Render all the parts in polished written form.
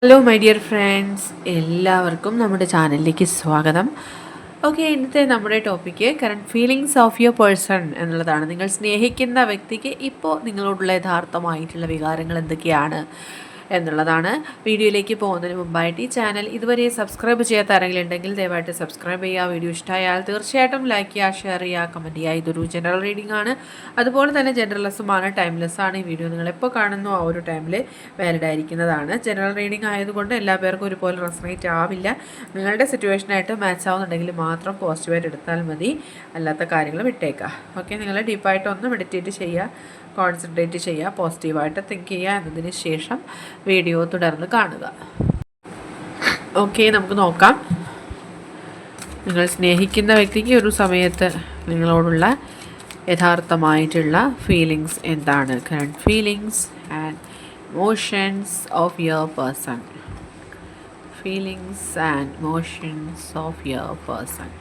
Hello my dear friends, എല്ലാവർക്കും നമ്മുടെ ചാനലിലേക്ക് സ്വാഗതം. ഓക്കെ, ഇന്നത്തെ നമ്മുടെ topic current feelings of your person എന്നുള്ളതാണ്. നിങ്ങൾ സ്നേഹിക്കുന്ന വ്യക്തിക്ക് ഇപ്പോൾ നിങ്ങളോടുള്ള യഥാർത്ഥമായിട്ടുള്ള വികാരങ്ങൾ എന്തൊക്കെയാണ് എന്നുള്ളതാണ്. വീഡിയോയിലേക്ക് പോകുന്നതിന് മുമ്പായിട്ട് ഈ ചാനൽ ഇതുവരെ സബ്സ്ക്രൈബ് ചെയ്യാത്ത ആരെങ്കിലും ഉണ്ടെങ്കിൽ ദയവായിട്ട് സബ്സ്ക്രൈബ് ചെയ്യുക. വീഡിയോ ഇഷ്ടമായാൽ തീർച്ചയായിട്ടും ലൈക്ക് ചെയ്യുക, ഷെയർ ചെയ്യുക, കമൻറ്റ് ചെയ്യുക. ഇതൊരു ജനറൽ റീഡിംഗ് ആണ്, അതുപോലെ തന്നെ ജനറൽലെസ്സുമാണ്, ടൈംലെസ് ആണ്. ഈ വീഡിയോ നിങ്ങൾ എപ്പോൾ കാണുന്നു ആ ഒരു ടൈമിൽ വാലിഡ് ആയിരിക്കുന്നതാണ്. ജനറൽ റീഡിംഗ് ആയതുകൊണ്ട് എല്ലാ പേർക്കും ഒരുപോലെ റെസണേറ്റ് ആവില്ല. നിങ്ങളുടെ സിറ്റുവേഷനായിട്ട് മാച്ച് ആവുന്നുണ്ടെങ്കിൽ മാത്രം പോസിറ്റീവായിട്ട് എടുത്താൽ മതി, അല്ലാത്ത കാര്യങ്ങൾ വിട്ടേക്കുക. ഓക്കെ, നിങ്ങൾ ഡീപ്പായിട്ട് ഒന്ന് മെഡിറ്റേറ്റ് ചെയ്യുക, കോൺസെൻട്രേറ്റ് ചെയ്യുക, പോസിറ്റീവായിട്ട് തിങ്ക് ചെയ്യുക. എന്നതിന് ശേഷം വീഡിയോ തുടർന്ന് കാണുക. ഓക്കെ, നമുക്ക് നോക്കാം. നിങ്ങൾ സ്നേഹിക്കുന്ന വ്യക്തിക്ക് ഒരു സമയത്ത് നിങ്ങളോടുള്ള യഥാർത്ഥമായിട്ടുള്ള ഫീലിങ്സ് എന്താണ്? Current feelings and emotions of your person. Feelings and emotions of your person.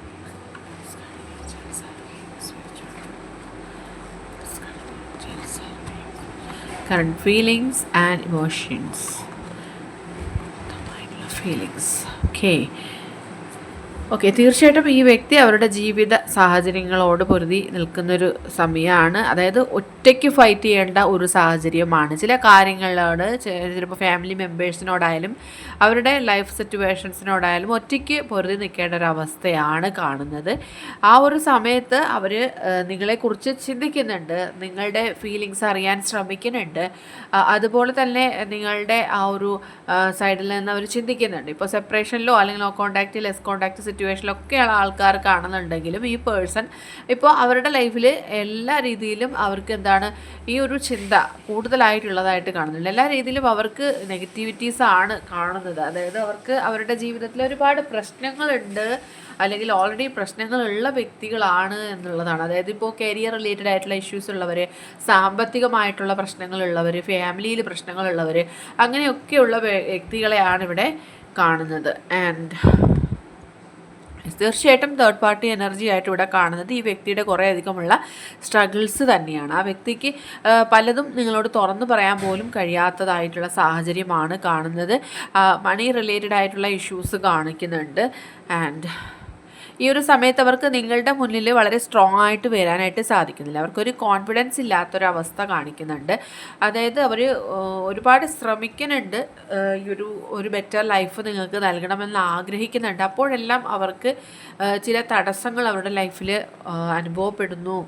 Current feelings and emotions. Feelings. Okay, തീർച്ചയായിട്ടും ഈ വ്യക്തി അവരുടെ ജീവിത സാഹചര്യങ്ങളോട് പൊരുതി നിൽക്കുന്നൊരു സമയമാണ്. അതായത് ഒറ്റയ്ക്ക് ഫൈറ്റ് ചെയ്യേണ്ട ഒരു സാഹചര്യമാണ്. ചില കാര്യങ്ങളോട് ചിലപ്പോൾ ഫാമിലി മെമ്പേഴ്സിനോടായാലും അവരുടെ ലൈഫ് സിറ്റുവേഷൻസിനോടായാലും ഒറ്റയ്ക്ക് പൊരുതി നിൽക്കേണ്ട ഒരു അവസ്ഥയാണ് കാണുന്നത്. ആ ഒരു സമയത്ത് അവർ നിങ്ങളെക്കുറിച്ച് ചിന്തിക്കുന്നുണ്ട്, നിങ്ങളുടെ ഫീലിങ്സ് അറിയാൻ ശ്രമിക്കുന്നുണ്ട്. അതുപോലെ തന്നെ നിങ്ങളുടെ ആ ഒരു സൈഡിൽ നിന്ന് അവർ ചിന്തിക്കുന്നുണ്ട്. ഇപ്പോൾ സെപ്പറേഷനിലോ അല്ലെങ്കിൽ നോ കോൺടാക്റ്റ്, ലെസ് കോൺടാക്റ്റ് സിറ്റുവേഷനിലൊക്കെയുള്ള ആൾക്കാർ കാണുന്നുണ്ടെങ്കിലും ഈ പേഴ്സൺ ഇപ്പോൾ അവരുടെ ലൈഫിൽ എല്ലാ രീതിയിലും അവർക്ക് എന്താണ് ഈ ഒരു ചിന്ത കൂടുതലായിട്ടുള്ളതായിട്ട് കാണുന്നുണ്ട്. എല്ലാ രീതിയിലും അവർക്ക് നെഗറ്റിവിറ്റീസ് ആണ് കാണുന്നത്. അതായത് അവർക്ക് അവരുടെ ജീവിതത്തിൽ ഒരുപാട് പ്രശ്നങ്ങളുണ്ട്, അല്ലെങ്കിൽ ഓൾറെഡി പ്രശ്നങ്ങളുള്ള വ്യക്തികളാണ് എന്നുള്ളതാണ്. അതായത് ഇപ്പോൾ കരിയർ റിലേറ്റഡ് ആയിട്ടുള്ള ഇഷ്യൂസ് ഉള്ളവർ, സാമ്പത്തികമായിട്ടുള്ള പ്രശ്നങ്ങളുള്ളവർ, ഫാമിലിയിൽ പ്രശ്നങ്ങളുള്ളവർ, അങ്ങനെയൊക്കെയുള്ള വ്യക്തികളെയാണ് ഇവിടെ കാണുന്നത്. ആൻഡ് തീർച്ചയായിട്ടും തേർഡ് പാർട്ടി എനർജി ആയിട്ട് ഇവിടെ കാണുന്നത് ഈ വ്യക്തിയുടെ കുറേ അധികമുള്ള സ്ട്രഗിൾസ് തന്നെയാണ്. ആ വ്യക്തിക്ക് പലതും നിങ്ങളോട് തുറന്നു പറയാൻ പോലും കഴിയാത്തതായിട്ടുള്ള സാഹചര്യമാണ് കാണുന്നത്. മണി റിലേറ്റഡ് ആയിട്ടുള്ള ഇഷ്യൂസ് കാണിക്കുന്നുണ്ട്. ആൻഡ് ഈ ഒരു സമയത്ത് അവർക്ക് നിങ്ങളുടെ മുന്നിൽ വളരെ സ്ട്രോങ് ആയിട്ട് വരാനായിട്ട് സാധിക്കുന്നില്ല. അവർക്കൊരു കോൺഫിഡൻസ് ഇല്ലാത്തൊരവസ്ഥ കാണിക്കുന്നുണ്ട്. അതായത് അവർ ഒരുപാട് ശ്രമിക്കുന്നുണ്ട്, ഈ ഒരു ബെറ്റർ ലൈഫ് നിങ്ങൾക്ക് നൽകണമെന്ന് ആഗ്രഹിക്കുന്നുണ്ട്. അപ്പോഴെല്ലാം അവർക്ക് ചില തടസ്സങ്ങൾ അവരുടെ ലൈഫിൽ അനുഭവപ്പെടുന്നു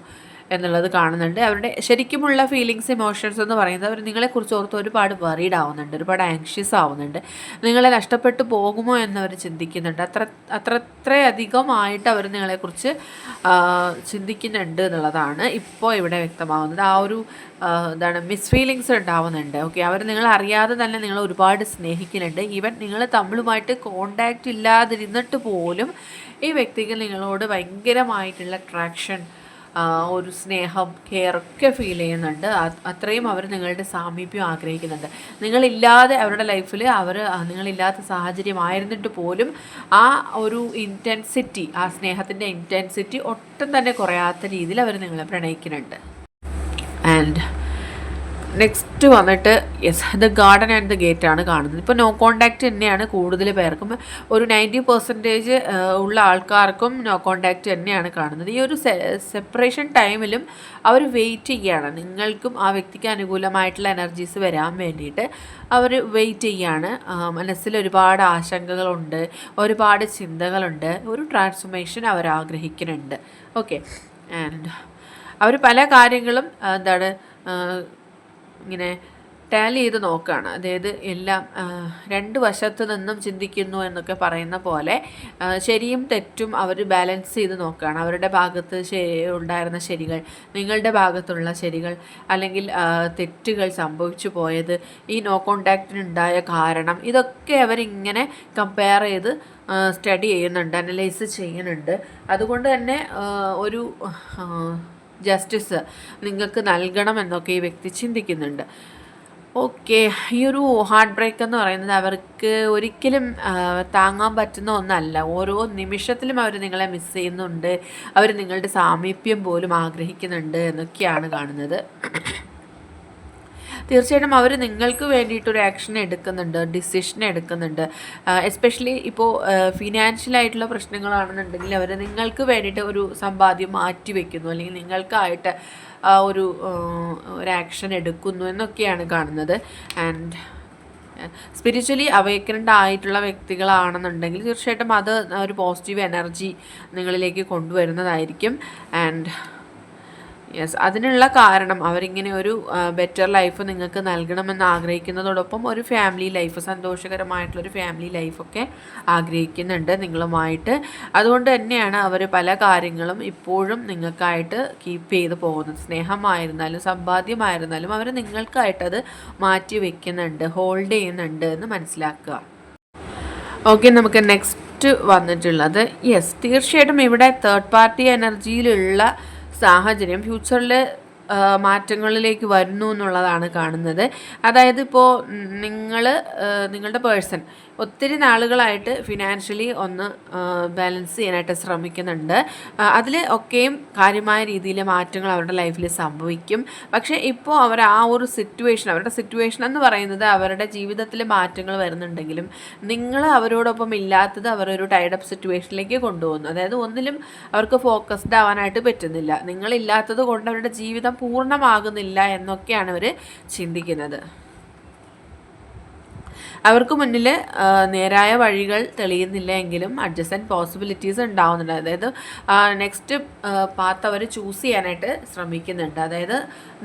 എന്നുള്ളത് കാണുന്നുണ്ട്. അവരുടെ ശരിക്കുമുള്ള ഫീലിങ്സ്, ഇമോഷൻസ് എന്ന് പറയുന്നത് അവർ നിങ്ങളെക്കുറിച്ച് ഓർത്ത് ഒരുപാട് വറീഡ് ആവുന്നുണ്ട്, ഒരുപാട് ആങ്ഷ്യസ് ആവുന്നുണ്ട്. നിങ്ങളെ നഷ്ടപ്പെട്ടു പോകുമോ എന്നവർ ചിന്തിക്കുന്നുണ്ട്. അത്രയധികമായിട്ട് അവർ നിങ്ങളെക്കുറിച്ച് ചിന്തിക്കുന്നുണ്ട് എന്നുള്ളതാണ് ഇപ്പോൾ ഇവിടെ വ്യക്തമാവുന്നത്. ആ ഒരു മിസ് ഫീലിങ്സ് ഉണ്ടാവുന്നുണ്ട്. ഓക്കെ, അവർ നിങ്ങളറിയാതെ തന്നെ നിങ്ങൾ ഒരുപാട് സ്നേഹിക്കുന്നുണ്ട്. ഈവൻ നിങ്ങൾ തമ്മിലുമായിട്ട് കോണ്ടാക്റ്റ് ഇല്ലാതിരുന്നിട്ട് പോലും ഈ വ്യക്തിക്ക് നിങ്ങളോട് ഭയങ്കരമായിട്ടുള്ള അട്രാക്ഷൻ, ഒരു സ്നേഹം, കെയർ ഒക്കെ ഫീൽ ചെയ്യുന്നുണ്ട്. അത്രയും അവർ നിങ്ങളുടെ സാമീപ്യം ആഗ്രഹിക്കുന്നുണ്ട്. നിങ്ങളില്ലാതെ അവരുടെ ലൈഫിൽ നിങ്ങളില്ലാത്ത സാഹചര്യമായിരുന്നിട്ട് പോലും ആ ഒരു ഇൻറ്റൻസിറ്റി, ആ സ്നേഹത്തിൻ്റെ ഇൻറ്റൻസിറ്റി ഒട്ടും തന്നെ കുറയാത്ത രീതിയിൽ അവർ നിങ്ങളെ പ്രണയിക്കുന്നുണ്ട്. ആൻഡ് നെക്സ്റ്റ് വന്നിട്ട് the garden and the gate ആണ് കാണുന്നത്. ഇപ്പോൾ നോ കോണ്ടാക്റ്റ് തന്നെയാണ് കൂടുതൽ പേർക്കും, ഒരു 90% ഉള്ള ആൾക്കാർക്കും നോ കോണ്ടാക്റ്റ് തന്നെയാണ് കാണുന്നത്. ഈ ഒരു സെപ്പറേഷൻ ടൈമിലും അവർ വെയിറ്റ് ചെയ്യുകയാണ്. നിങ്ങൾക്കും ആ വ്യക്തിക്ക് അനുകൂലമായിട്ടുള്ള എനർജീസ് വരാൻ വേണ്ടിയിട്ട് അവർ വെയിറ്റ് ചെയ്യുകയാണ്. മനസ്സിൽ ഒരുപാട് ആശങ്കകളുണ്ട്, ഒരുപാട് ചിന്തകളുണ്ട്, ഒരു ട്രാൻസ്ഫോർമേഷൻ അവർ ആഗ്രഹിക്കുന്നുണ്ട്. ഓക്കെ, ആൻഡ് അവർ പല കാര്യങ്ങളും ഇങ്ങനെ ടാലി ചെയ്ത് നോക്കുകയാണ്. അതായത് എല്ലാം രണ്ട് വശത്ത് നിന്നും ചിന്തിക്കുന്നു എന്നൊക്കെ പറയുന്ന പോലെ ശരിയും തെറ്റും അവർ ബാലൻസ് ചെയ്ത് നോക്കുകയാണ്. അവരുടെ ഭാഗത്ത് ഉണ്ടായിരുന്ന ശരികൾ, നിങ്ങളുടെ ഭാഗത്തുള്ള ശരികൾ, അല്ലെങ്കിൽ തെറ്റുകൾ സംഭവിച്ചു പോയത്, ഈ നോ കോണ്ടാക്റ്റിനുണ്ടായ കാരണം, ഇതൊക്കെ അവരിങ്ങനെ കമ്പയർ ചെയ്ത് സ്റ്റഡി ചെയ്യുന്നുണ്ട്, അനലൈസ് ചെയ്യുന്നുണ്ട്. അതുകൊണ്ട് തന്നെ ഒരു ജസ്റ്റിസ് നിങ്ങൾക്ക് നൽകണമെന്നൊക്കെ ഈ വ്യക്തി ചിന്തിക്കുന്നുണ്ട്. ഓക്കെ, ഈ ഒരു ഹാർട്ട് ബ്രേക്ക് എന്ന് പറയുന്നത് അവർക്ക് ഒരിക്കലും താങ്ങാൻ പറ്റുന്ന ഒന്നല്ല. ഓരോ നിമിഷത്തിലും അവർ നിങ്ങളെ മിസ് ചെയ്യുന്നുണ്ട്, അവർ നിങ്ങളുടെ സാമീപ്യം പോലും ആഗ്രഹിക്കുന്നുണ്ട് എന്നൊക്കെയാണ് കാണുന്നത്. തീർച്ചയായിട്ടും അവർ നിങ്ങൾക്ക് വേണ്ടിയിട്ടൊരു ആക്ഷൻ എടുക്കുന്നുണ്ട്, ഡിസിഷൻ എടുക്കുന്നുണ്ട്. എസ്പെഷ്യലി ഇപ്പോൾ ഫിനാൻഷ്യലായിട്ടുള്ള പ്രശ്നങ്ങളാണെന്നുണ്ടെങ്കിൽ അവർ നിങ്ങൾക്ക് വേണ്ടിയിട്ട് ഒരു സമ്പാദ്യം മാറ്റി വയ്ക്കുന്നു, അല്ലെങ്കിൽ നിങ്ങൾക്കായിട്ട് ഒരു ആക്ഷൻ എടുക്കുന്നു എന്നൊക്കെയാണ് കാണുന്നത്. ആൻഡ് സ്പിരിച്വലി അവേക്കൻഡ് ആയിട്ടുള്ള വ്യക്തികളാണെന്നുണ്ടെങ്കിൽ തീർച്ചയായിട്ടും അത് ഒരു പോസിറ്റീവ് എനർജി നിങ്ങളിലേക്ക് കൊണ്ടുവരുന്നതായിരിക്കും. ആൻഡ് യെസ്, അതിനുള്ള കാരണം അവരിങ്ങനെ ഒരു ബെറ്റർ ലൈഫ് നിങ്ങൾക്ക് നൽകണമെന്ന് ആഗ്രഹിക്കുന്നതോടൊപ്പം ഒരു ഫാമിലി ലൈഫ്, സന്തോഷകരമായിട്ടുള്ളൊരു ഫാമിലി ലൈഫൊക്കെ ആഗ്രഹിക്കുന്നുണ്ട് നിങ്ങളുമായിട്ട്. അതുകൊണ്ട് തന്നെയാണ് അവർ പല കാര്യങ്ങളും ഇപ്പോഴും നിങ്ങൾക്കായിട്ട് കീപ്പ് ചെയ്ത് പോകുന്നത്. സ്നേഹമായിരുന്നാലും സമ്പാദ്യമായിരുന്നാലും അവർ നിങ്ങൾക്കായിട്ടത് മാറ്റി വയ്ക്കുന്നുണ്ട്, ഹോൾഡ് ചെയ്യുന്നുണ്ട് എന്ന് മനസ്സിലാക്കുക. ഓക്കെ, നമുക്ക് നെക്സ്റ്റ് വന്നിട്ടുള്ളത്, യെസ്, തീർച്ചയായിട്ടും ഇവിടെ തേർഡ് പാർട്ടി എനർജിയിലുള്ള സാഹചര്യം ഫ്യൂച്ചറിൽ മാറ്റങ്ങളിലേക്ക് വരുന്നു എന്നുള്ളതാണ് കാണുന്നത്. അതായത് ഇപ്പോൾ നിങ്ങളുടെ പേഴ്സൺ ഒത്തിരി നാളുകളായിട്ട് ഫിനാൻഷ്യലി ഒന്ന് ബാലൻസ് ചെയ്യാനായിട്ട് ശ്രമിക്കുന്നുണ്ട്. അതിൽ ഒക്കെയും കാര്യമായ രീതിയിൽ മാറ്റങ്ങൾ അവരുടെ ലൈഫിൽ സംഭവിക്കും. പക്ഷേ ഇപ്പോൾ അവർ ആ ഒരു അവരുടെ സിറ്റുവേഷൻ എന്ന് പറയുന്നത് അവരുടെ ജീവിതത്തിൽ മാറ്റങ്ങൾ വരുന്നുണ്ടെങ്കിലും നിങ്ങൾ അവരോടൊപ്പം ഇല്ലാത്തത് അവരൊരു ടൈഡപ്പ് സിറ്റുവേഷനിലേക്ക് കൊണ്ടുപോകുന്നു. അതായത് ഒന്നിലും അവർക്ക് ഫോക്കസ്ഡ് ആവാനായിട്ട് പറ്റുന്നില്ല. നിങ്ങളില്ലാത്തത് കൊണ്ട് അവരുടെ ജീവിതം പൂർണ്ണമാകുന്നില്ല എന്നൊക്കെയാണ് അവർ ചിന്തിക്കുന്നത്. അവർക്ക് മുന്നിൽ നേരായ വഴികൾ തെളിയുന്നില്ല എങ്കിലും അഡ്ജസ്റ്റൻറ്റ് പോസിബിലിറ്റീസ് ഉണ്ടാവുന്നുണ്ട്. അതായത് നെക്സ്റ്റ് പാത്ത് അവർ ചൂസ് ചെയ്യാനായിട്ട് ശ്രമിക്കുന്നുണ്ട്. അതായത്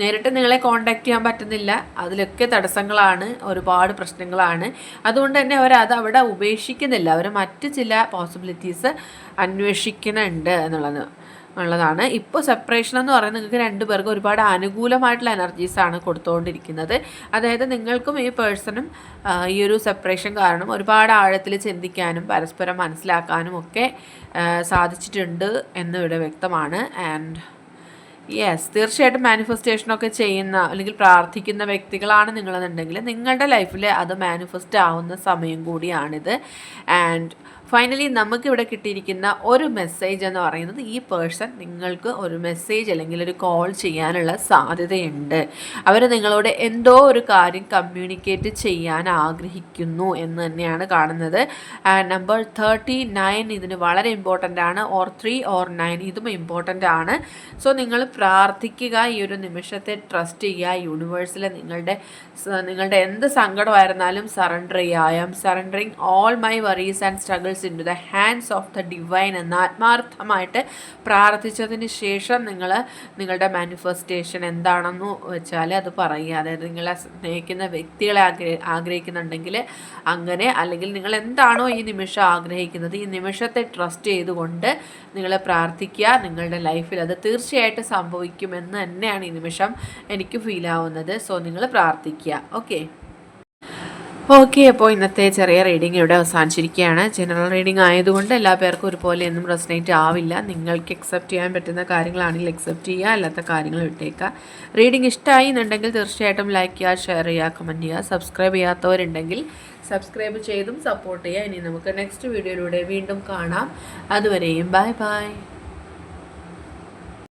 നേരിട്ട് നിങ്ങളെ കോൺടാക്റ്റ് ചെയ്യാൻ പറ്റുന്നില്ല, അതിലൊക്കെ തടസ്സങ്ങളാണ്, ഒരുപാട് പ്രശ്നങ്ങളാണ്. അതുകൊണ്ട് തന്നെ അവരത് അവിടെ ഉപേക്ഷിക്കുന്നില്ല. അവർ മറ്റ് ചില പോസിബിലിറ്റീസ് അന്വേഷിക്കുന്നുണ്ട് ഉള്ളതാണ്. ഇപ്പോൾ സെപ്പറേഷൻ എന്ന് പറയുന്നത് നിങ്ങൾക്ക് രണ്ടുപേർക്കും ഒരുപാട് അനുകൂലമായിട്ടുള്ള എനർജീസാണ് കൊടുത്തുകൊണ്ടിരിക്കുന്നത്. അതായത് നിങ്ങൾക്കും ഈ പേഴ്സണും ഈ ഒരു സെപ്പറേഷൻ കാരണം ഒരുപാട് ആഴത്തിൽ ചിന്തിക്കാനും പരസ്പരം മനസ്സിലാക്കാനും ഒക്കെ സാധിച്ചിട്ടുണ്ട് എന്നിവിടെ വ്യക്തമാണ്. ആൻഡ് യെസ്, തീർച്ചയായിട്ടും മാനിഫെസ്റ്റേഷനൊക്കെ ചെയ്യുന്ന അല്ലെങ്കിൽ പ്രാർത്ഥിക്കുന്ന വ്യക്തികളാണ് നിങ്ങളെന്നുണ്ടെങ്കിൽ നിങ്ങളുടെ ലൈഫിൽ അത് മാനിഫെസ്റ്റ് ആവുന്ന സമയം കൂടിയാണിത്. ആൻഡ് ഫൈനലി നമുക്കിവിടെ കിട്ടിയിരിക്കുന്ന ഒരു മെസ്സേജ് എന്ന് പറയുന്നത്, ഈ പേഴ്സൺ നിങ്ങൾക്ക് ഒരു മെസ്സേജ് അല്ലെങ്കിൽ ഒരു കോൾ ചെയ്യാനുള്ള സാധ്യതയുണ്ട്. അവർ നിങ്ങളോട് എന്തോ ഒരു കാര്യം കമ്മ്യൂണിക്കേറ്റ് ചെയ്യാൻ ആഗ്രഹിക്കുന്നു എന്ന് തന്നെയാണ് കാണുന്നത്. നമ്പർ 39 ഇതിന് വളരെ ഇമ്പോർട്ടൻ്റ് ആണ്. 3 or 9 ഇതും ഇമ്പോർട്ടൻ്റ് ആണ്. സോ നിങ്ങൾ പ്രാർത്ഥിക്കുക, ഈ ഒരു നിമിഷത്തെ ട്രസ്റ്റ് ചെയ്യുക. യൂണിവേഴ്സിൽ നിങ്ങളുടെ എന്ത് സങ്കടമായിരുന്നാലും സറണ്ടർ ചെയ്യുക. I am surrendering all my worries and struggles into the hands of the divine എന്ന് ആത്മാർത്ഥമായിട്ട് പ്രാർത്ഥിച്ചതിന് ശേഷം നിങ്ങളുടെ മാനിഫെസ്റ്റേഷൻ എന്താണെന്ന് വെച്ചാൽ അത് പറയുക. അതായത് നിങ്ങളെ സ്നേഹിക്കുന്ന വ്യക്തികളെ ആഗ്രഹിക്കുന്നുണ്ടെങ്കിൽ അങ്ങനെ, അല്ലെങ്കിൽ നിങ്ങൾ എന്താണോ ഈ നിമിഷം ആഗ്രഹിക്കുന്നത് ഈ നിമിഷത്തെ ട്രസ്റ്റ് ചെയ്തുകൊണ്ട് നിങ്ങൾ പ്രാർത്ഥിക്കുക. നിങ്ങളുടെ ലൈഫിൽ അത് തീർച്ചയായിട്ടും സംഭവിക്കുമെന്ന് തന്നെയാണ് ഈ നിമിഷം എനിക്ക് ഫീൽ ആവുന്നത്. സോ നിങ്ങൾ പ്രാർത്ഥിക്കുക. ഓക്കെ, അപ്പോൾ ഇന്നത്തെ ചെറിയ റീഡിംഗ് ഇവിടെ അവസാനിച്ചിരിക്കുകയാണ്. ജനറൽ റീഡിംഗ് ആയതുകൊണ്ട് എല്ലാ പേർക്കും ഒരുപോലെ ഒന്നും റെസനേറ്റ് ആവില്ല. നിങ്ങൾക്ക് അക്സെപ്റ്റ് ചെയ്യാൻ പറ്റുന്ന കാര്യങ്ങളാണെങ്കിൽ അക്സെപ്റ്റ് ചെയ്യുക, അല്ലാത്ത കാര്യങ്ങൾ വിട്ടേക്കുക. റീഡിംഗ് ഇഷ്ടമായി എന്നുണ്ടെങ്കിൽ തീർച്ചയായിട്ടും ലൈക്ക് ചെയ്യുക, ഷെയർ ചെയ്യുക, കമൻറ്റ് ചെയ്യുക. സബ്സ്ക്രൈബ് ചെയ്യാത്തവരുണ്ടെങ്കിൽ സബ്സ്ക്രൈബ് ചെയ്തും സപ്പോർട്ട് ചെയ്യുക. ഇനി നമുക്ക് നെക്സ്റ്റ് വീഡിയോയിലൂടെ വീണ്ടും കാണാം. അതുവരെയും ബൈ ബൈ.